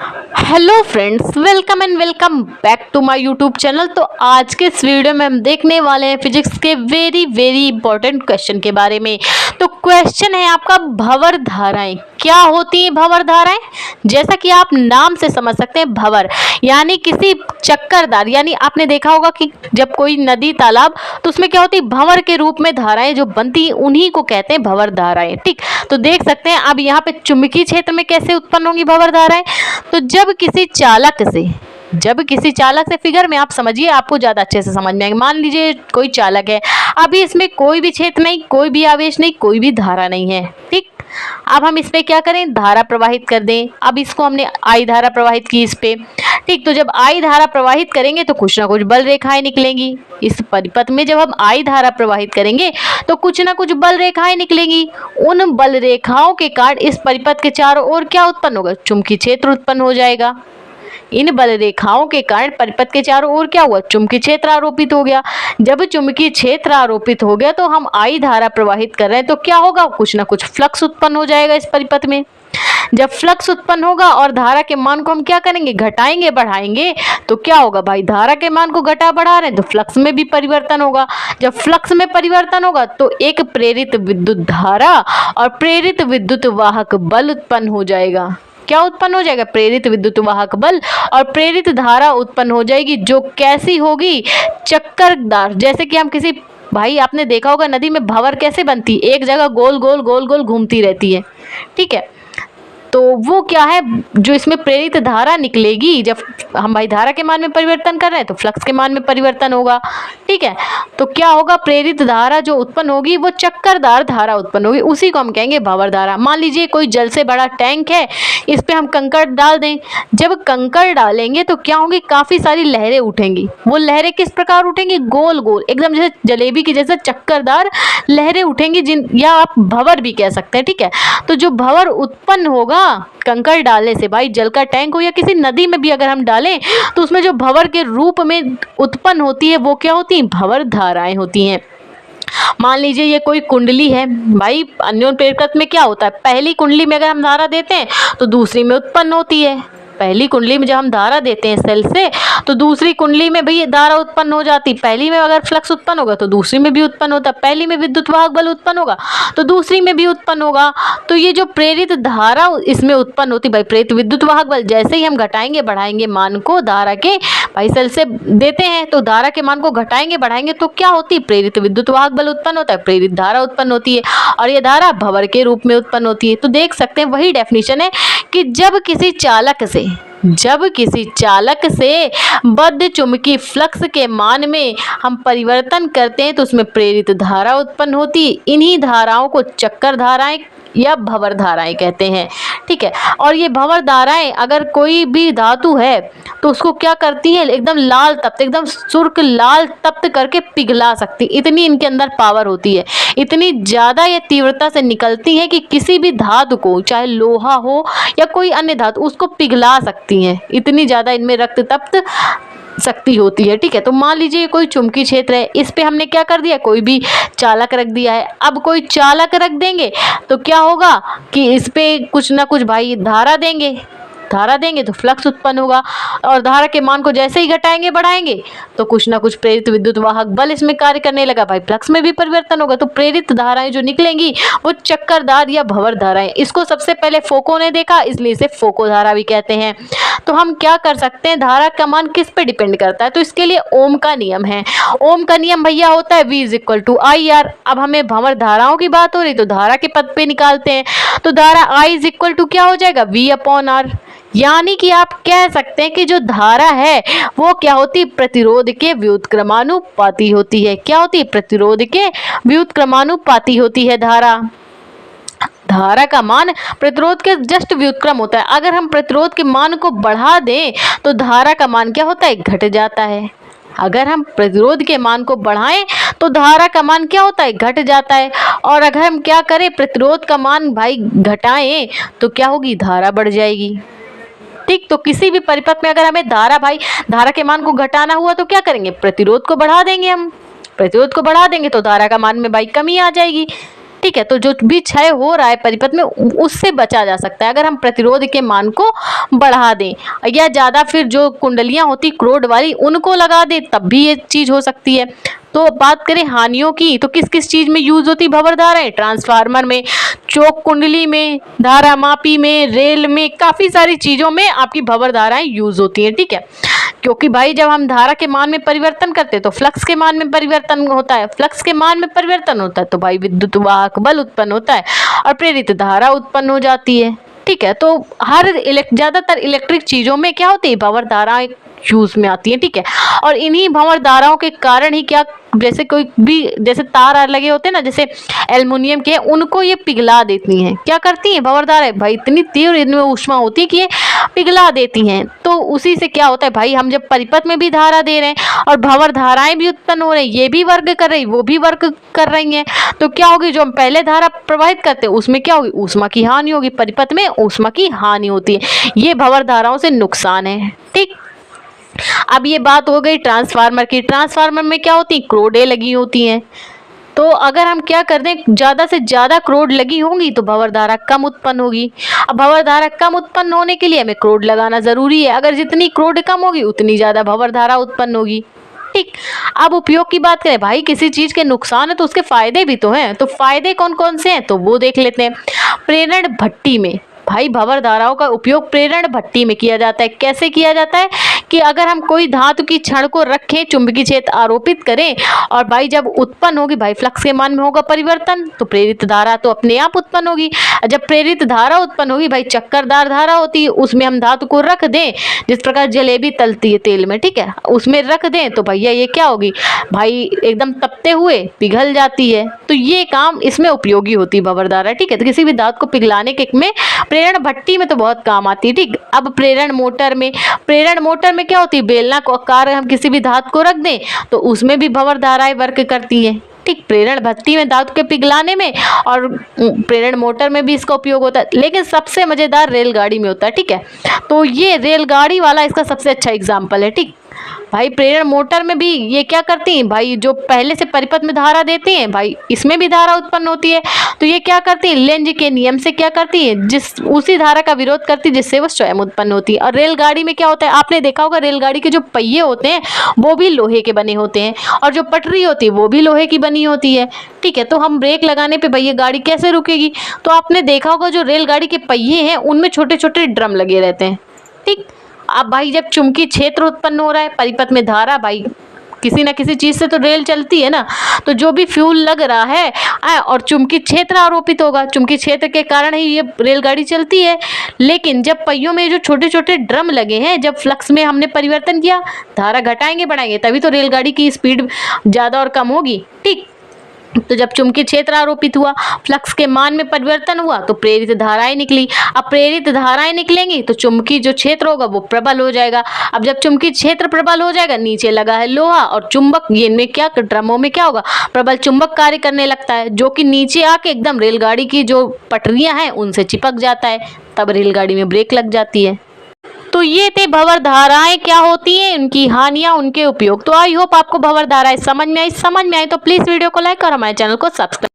Hello friends, welcome and welcome back to my YouTube channel. तो आज के इस वीडियो में हम देखने वाले हैं फिजिक्स के वेरी इंपॉर्टेंट क्वेश्चन के बारे में। तो क्वेश्चन है आपका, भंवर धाराएं क्या होती हैं? भंवर धाराएं, जैसा कि आप नाम से समझ सकते हैं, भंवर यानी किसी चक्करदार, यानी आपने देखा होगा कि जब कोई नदी तालाब, तो उसमें क्या होती है, भंवर के रूप में धाराएं जो बनती हैं उन्हीं को कहते हैं भंवर धाराएं। ठीक, तो देख सकते हैं अब यहाँ पे चुंबकीय क्षेत्र में कैसे उत्पन्न होंगी भंवर धाराएं। तो जब किसी चालक से फिगर में आप समझिए, आपको ज्यादा अच्छे से समझ में आएगा। मान लीजिए कोई चालक है, अभी इसमें कोई भी क्षेत्र नहीं, कोई भी आवेश नहीं, कोई भी धारा नहीं है। ठीक, अब हम इस पे क्या करें, धारा प्रवाहित कर दें। अब इसको हमने आई धारा प्रवाहित की इस पे। ठीक, तो जब आई धारा प्रवाहित करेंगे तो कुछ ना कुछ बल रेखाएं निकलेंगी। इस परिपथ में जब हम आई धारा प्रवाहित करेंगे तो कुछ ना कुछ बल रेखाएं निकलेंगी। उन बल रेखाओं के कारण इस परिपथ के चारों ओर क्या उत्पन्न होगा, चुंबकीय क्षेत्र उत्पन्न हो जाएगा। इन बल रेखाओं के कारण परिपथ के चारों ओर क्या हुआ, चुंबकीय क्षेत्र आरोपित हो गया। जब चुंबकीय क्षेत्र आरोपित हो गया तो हम आई धारा प्रवाहित कर रहे हैं, तो क्या होगा, कुछ ना कुछ फ्लक्स उत्पन्न हो जाएगा इस परिपथ में। जब फ्लक्स उत्पन्न होगा और धारा के मान को हम क्या करेंगे, घटाएंगे बढ़ाएंगे, तो क्या होगा भाई, धारा के मान को घटा बढ़ा रहे हैं तो फ्लक्स में भी परिवर्तन होगा। जब फ्लक्स में परिवर्तन होगा तो एक प्रेरित विद्युत धारा और प्रेरित विद्युत वाहक बल उत्पन्न हो जाएगा। क्या उत्पन्न हो जाएगा, प्रेरित विद्युत वाहक बल और प्रेरित धारा उत्पन्न हो जाएगी, जो कैसी होगी, चक्करदार। जैसे कि हम किसी, भाई आपने देखा होगा नदी में भंवर कैसे बनती है, एक जगह गोल गोल गोल गोल घूमती रहती है। ठीक है, तो वो क्या है, जो इसमें प्रेरित धारा निकलेगी, जब हम भाई धारा के मान में परिवर्तन कर रहे हैं तो फ्लक्स के मान में परिवर्तन होगा। ठीक है, तो क्या होगा, प्रेरित धारा जो उत्पन्न होगी वो चक्करदार धारा उत्पन्न होगी, उसी को हम कहेंगे भंवर धारा। मान लीजिए कोई जल से बड़ा टैंक है, इस पे हम कंकड़ डाल दें। जब कंकड़ डालेंगे तो क्या होंगी, काफी सारी लहरें उठेंगी। वो लहरें किस प्रकार उठेंगी, गोल गोल, एकदम जैसे जलेबी की जैसे चक्करदार लहरें उठेंगी, जिन या आप भंवर भी कह सकते हैं। ठीक है, तो जो भंवर उत्पन्न होगा कंकड़ डालने से, भाई जल का टैंक हो या किसी नदी में भी अगर हम डालें, तो उसमें जो भंवर के रूप में उत्पन्न होती है वो क्या होती है, भंवर धाराएं होती हैं। मान लीजिए ये कोई कुंडली है, भाई अन्योन्य प्रेरकत्व में क्या होता है, पहली कुंडली में अगर हम धारा देते हैं तो दूसरी में उत्पन्न होती है। पहली कुंडली में जब हम धारा देते हैं सेल से, तो दूसरी कुंडली में भी धारा उत्पन्न हो जाती। पहली में अगर फ्लक्स उत्पन्न होगा तो दूसरी में भी उत्पन्न होता। पहली में विद्युत वाहक बल उत्पन्न होगा तो दूसरी में भी उत्पन्न होगा। तो ये जो प्रेरित धारा इसमें उत्पन्न होती, भाई प्रेरित विद्युत वाहक बल जैसे ही हम घटाएंगे बढ़ाएंगे मान को धारा के, भाई सेल से देते हैं तो धारा के मान को घटाएंगे बढ़ाएंगे तो क्या होती है, प्रेरित विद्युत वाहक बल उत्पन्न होता है, प्रेरित धारा उत्पन्न होती है, और ये धारा भंवर के रूप में उत्पन्न होती है। तो देख सकते हैं वही डेफिनेशन है कि जब किसी चालक से बद्ध चुंबकीय फ्लक्स के मान में हम परिवर्तन करते हैं तो उसमें प्रेरित धारा उत्पन्न होती है। इन्हीं धाराओं को चक्कर धाराएं या भंवर धाराएं कहते हैं। ठीक है, और ये भंवर धाराएं अगर कोई भी धातु है तो उसको क्या करती है, एकदम लाल तप्त, एकदम सुर्ख लाल तप्त करके पिघला सकती, इतनी इनके अंदर पावर होती है। इतनी ज्यादा ये तीव्रता से निकलती है कि किसी भी धातु को, चाहे लोहा हो या कोई अन्य धातु, उसको पिघला सकती हैं। इतनी ज्यादा इनमें रक्त तप्त शक्ति होती है। ठीक है, तो मान लीजिए कोई चुंबकीय क्षेत्र है, इस पे हमने क्या कर दिया, कोई भी चालक रख दिया है। अब कोई चालक रख देंगे तो क्या होगा कि इस पे कुछ ना कुछ भाई धारा देंगे तो फ्लक्स उत्पन्न होगा, और धारा के मान को जैसे ही घटाएंगे बढ़ाएंगे तो कुछ ना कुछ प्रेरित विद्युत वाहक बल इसमें कार्य करने लगा, भाई फ्लक्स में भी परिवर्तन होगा। तो प्रेरित धाराएं जो निकलेंगी वो चक्करदार या भंवर धाराएं। इसको सबसे पहले फोको ने देखा, इसलिए इसे फोको धारा भी कहते हैं। तो हम क्या कर सकते हैं, धारा का मान किस पे डिपेंड करता है, तो इसके लिए ओम का नियम है। ओम का नियम भैया होता है V = IR। अब हमें भंवर धाराओं की बात हो रही तो धारा के पद पे निकालते हैं, तो धारा I = क्या हो जाएगा, V/R। यानी कि आप कह सकते हैं कि जो धारा है वो क्या होती है, प्रतिरोध के व्युत्क्रमानुपाती होती है। क्या होती है, प्रतिरोध के व्युत्क्रमानुपाती होती है धारा का मान प्रतिरोध के जस्ट व्युत्क्रम होता है। अगर हम प्रतिरोध के मान को बढ़ा दें तो धारा का मान क्या होता है, घट जाता है। अगर हम प्रतिरोध के मान को बढ़ाएं तो धारा का मान क्या होता है, घट जाता है। और अगर हम क्या करें, प्रतिरोध का मान भाई घटाएं तो क्या होगी, धारा बढ़ जाएगी। ठीक, तो किसी भी परिपथ में अगर हमें धारा के मान को घटाना हुआ तो क्या करेंगे, प्रतिरोध को बढ़ा देंगे। हम प्रतिरोध को बढ़ा देंगे तो धारा का मान में भाई कमी आ जाएगी। ठीक है। तो जो भी क्षय हो रहा है परिपथ में उससे बचा जा सकता है अगर हम प्रतिरोध के मान को बढ़ा दें, या ज़्यादा फिर जो कुंडलियां होती क्रोड वाली उनको लगा दें, तब भी ये चीज़ हो सकती है। तो बात करें हानियों की, तो किस किस चीज़ में यूज होती भंवर धाराएं? ट्रांसफार्मर में, चौक कुंडली में, धारा मापी में, रेल में, काफ़ी सारी चीज़ों में आपकी भंवर धाराएं यूज होती हैं। ठीक है, क्योंकि भाई जब हम धारा के मान में परिवर्तन करते हैं तो फ्लक्स के मान में परिवर्तन होता है, फ्लक्स के मान में परिवर्तन होता है तो भाई विद्युत वाहक बल उत्पन्न होता है और प्रेरित धारा उत्पन्न हो जाती है। ठीक है, तो हर ज़्यादातर इलेक्ट्रिक चीज़ों में क्या होती है भंवर धाराएं यूज में आती है। ठीक है, और इन्हीं भंवर धाराओं के कारण ही क्या, जैसे कोई भी जैसे तार लगे होते हैं ना, जैसे एल्युमिनियम के, उनको ये पिघला देती हैं। क्या करती हैं भंवर धाराएं? भाई इतनी तीव्र इनमें ऊष्मा होती है कि ये पिघला देती हैं। तो उसी से क्या होता है भाई, हम जब परिपथ में भी धारा दे रहे हैं और भंवर धाराएं भी उत्पन्न हो रही, ये भी वर्ग कर रही, वो भी वर्ग कर रही हैं, तो क्या होगी, जो हम पहले धारा प्रवाहित करते हैं उसमें क्या होगी, ऊष्मा की हानि होगी। परिपथ में ऊष्मा की हानि होती है, ये भंवर धाराओं से नुकसान है। ठीक, अब ये बात हो गई ट्रांसफार्मर की। ट्रांसफार्मर में क्या होती है, क्रोडें लगी होती हैं। तो अगर हम क्या कर दें, ज़्यादा से ज़्यादा क्रोड लगी होंगी तो भंवर धारा कम उत्पन्न होगी। अब भंवर धारा कम उत्पन्न होने के लिए हमें क्रोड लगाना ज़रूरी है। अगर जितनी क्रोड कम होगी उतनी ज़्यादा भंवर धारा उत्पन्न होगी। ठीक, अब उपयोग की बात करें, भाई किसी चीज़ के नुकसान है तो उसके फायदे भी तो हैं, तो फायदे कौन कौन से हैं तो वो देख लेते हैं। प्रेरण भट्टी में भाई भंवर धाराओं का उपयोग प्रेरण भट्टी में किया जाता है। कैसे किया जाता है कि अगर हम कोई धातु की छड़ को रखें, चुंबकीय क्षेत्र आरोपित करें और भाई जब उत्पन्न होगी, भाई फ्लक्स के मान में होगा परिवर्तन, तो प्रेरित धारा तो अपने आप उत्पन्न होगी। जब प्रेरित धारा उत्पन्न होगी, भाई चक्करदार धारा होती है, उसमें हम धातु को रख दें, जिस प्रकार जलेबी तलती है तेल में, ठीक है, उसमें रख दें तो भैया ये क्या होगी, भाई एकदम तपते हुए पिघल जाती है। तो ये काम इसमें उपयोगी होती है भंवर धारा। ठीक है, तो किसी भी धातु को पिघलाने के में प्रेरण भट्टी में तो बहुत काम आती है। ठीक, अब प्रेरण मोटर में, प्रेरण मोटर में क्या होती है, बेलना को आकार हम किसी भी धातु को रख दें तो उसमें भी भंवर धाराएं वर्क करती हैं। ठीक, प्रेरण भट्टी में धातु के पिघलाने में और प्रेरण मोटर में भी इसका उपयोग होता है, लेकिन सबसे मज़ेदार रेलगाड़ी में होता है। ठीक है, तो ये रेलगाड़ी वाला इसका सबसे अच्छा एग्जाम्पल है। ठीक, भाई प्रेरण मोटर में भी ये क्या करती हैं, भाई जो पहले से परिपथ में धारा देती हैं, भाई इसमें भी धारा उत्पन्न होती है। तो ये क्या करती है, लेंज के नियम से क्या करती है, जिस उसी धारा का विरोध करती है जिससे वो स्वयं उत्पन्न होती है। और रेलगाड़ी में क्या होता है, आपने देखा होगा रेलगाड़ी के जो पहिए होते हैं वो भी लोहे के बने होते हैं और जो पटरी होती है वो भी लोहे की बनी होती है। ठीक है, तो हम ब्रेक लगाने पर भैया गाड़ी कैसे रुकेगी, तो आपने देखा होगा जो रेलगाड़ी के पहिए हैं उनमें छोटे छोटे ड्रम लगे रहते हैं। ठीक, अब भाई जब चुंबकीय क्षेत्र उत्पन्न हो रहा है, परिपथ में धारा, भाई किसी ना किसी चीज़ से तो रेल चलती है ना, तो जो भी फ्यूल लग रहा है और चुंबकीय क्षेत्र आरोपित होगा, चुंबकीय क्षेत्र के कारण ही ये रेलगाड़ी चलती है। लेकिन जब पहियों में जो छोटे छोटे ड्रम लगे हैं, जब फ्लक्स में हमने परिवर्तन किया, धारा घटाएंगे बढ़ाएंगे, तभी तो रेलगाड़ी की स्पीड ज़्यादा और कम होगी। ठीक, तो जब चुंबकीय क्षेत्र आरोपित हुआ, फ्लक्स के मान में परिवर्तन हुआ तो प्रेरित धाराएं निकली। अब प्रेरित धाराएं निकलेंगी तो चुंबकीय जो क्षेत्र होगा वो प्रबल हो जाएगा। अब जब चुंबकीय क्षेत्र प्रबल हो जाएगा, नीचे लगा है लोहा और चुंबक, ये इनमें क्या ड्रमों में क्या होगा, प्रबल चुंबक कार्य करने लगता है, जो कि नीचे आके एकदम रेलगाड़ी की जो पटरियां हैं उनसे चिपक जाता है, तब रेलगाड़ी में ब्रेक लग जाती है। तो ये थे भंवर धाराएं क्या होती हैं, उनकी हानियां, उनके उपयोग। तो आई होप आपको भंवर धाराएं समझ में आई तो प्लीज वीडियो को लाइक और हमारे चैनल को सब्सक्राइब